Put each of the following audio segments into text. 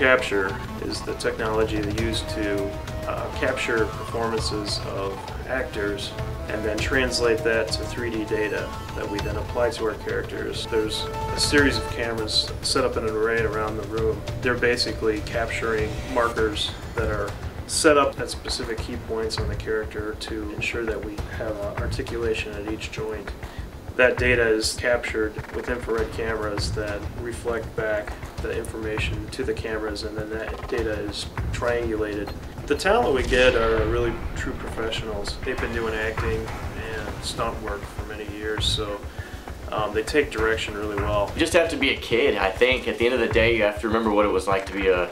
Motion-capture is the technology they use to capture performances of actors and then translate that to 3D data that we then apply to our characters. There's a series of cameras set up in an array around the room. They're basically capturing markers that are set up at specific key points on the character to ensure that we have articulation at each joint. That data is captured with infrared cameras that reflect back the information to the cameras, and then that data is triangulated. The talent we get are really true professionals. They've been doing acting and stunt work for many years, so they take direction really well. You just have to be a kid, I think. At the end of the day, you have to remember what it was like to be a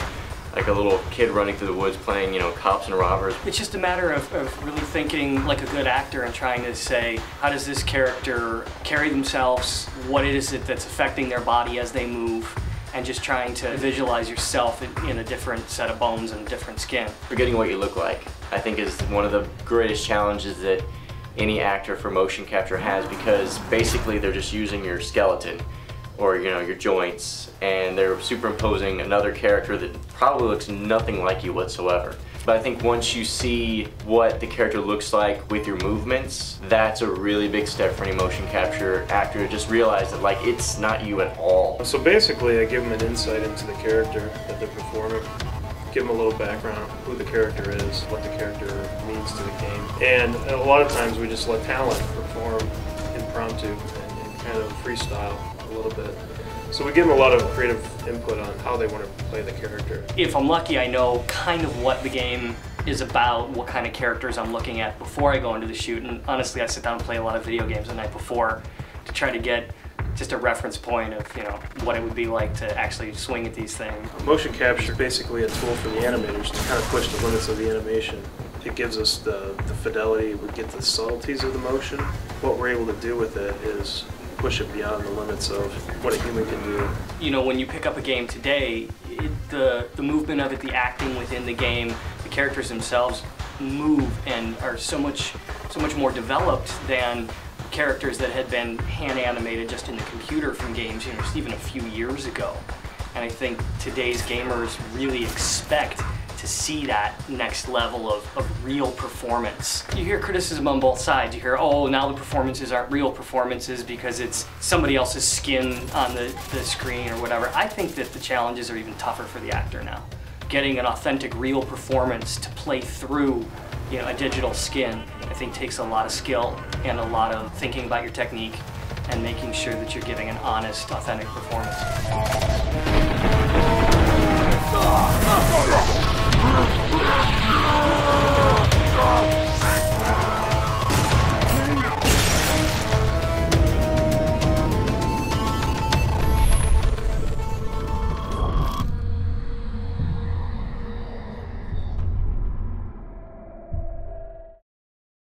little kid running through the woods playing, cops and robbers. It's just a matter of really thinking like a good actor and trying to say, how does this character carry themselves? What is it that's affecting their body as they move? And just trying to visualize yourself in a different set of bones and different skin. Forgetting what you look like, I think, is one of the greatest challenges that any actor for motion capture has, because basically they're just using your skeleton or your joints, and they're superimposing another character that probably looks nothing like you whatsoever. But I think once you see what the character looks like with your movements, that's a really big step for any motion capture actor to just realize that it's not you at all. So basically I give them an insight into the character that they're performing, give them a little background, who the character is, what the character means to the game. And a lot of times we just let talent perform impromptu and kind of freestyle a little bit. So we give them a lot of creative input on how they want to play the character. If I'm lucky, I know kind of what the game is about, what kind of characters I'm looking at before I go into the shoot. And honestly, I sit down and play a lot of video games the night before to try to get just a reference point of what it would be like to actually swing at these things. Motion capture is basically a tool for the animators to kind of push the limits of the animation. It gives us the fidelity, we get the subtleties of the motion. What we're able to do with it is push it beyond the limits of what a human can do. When you pick up a game today, the movement of it, the acting within the game, the characters themselves move and are so much more developed than characters that had been hand animated just in the computer from games, even a few years ago. And I think today's gamers really expect to see that next level of real performance. You hear criticism on both sides. You hear, oh, now the performances aren't real performances because it's somebody else's skin on the screen or whatever. I think that the challenges are even tougher for the actor now. Getting an authentic, real performance to play through a digital skin, I think takes a lot of skill and a lot of thinking about your technique and making sure that you're giving an honest, authentic performance.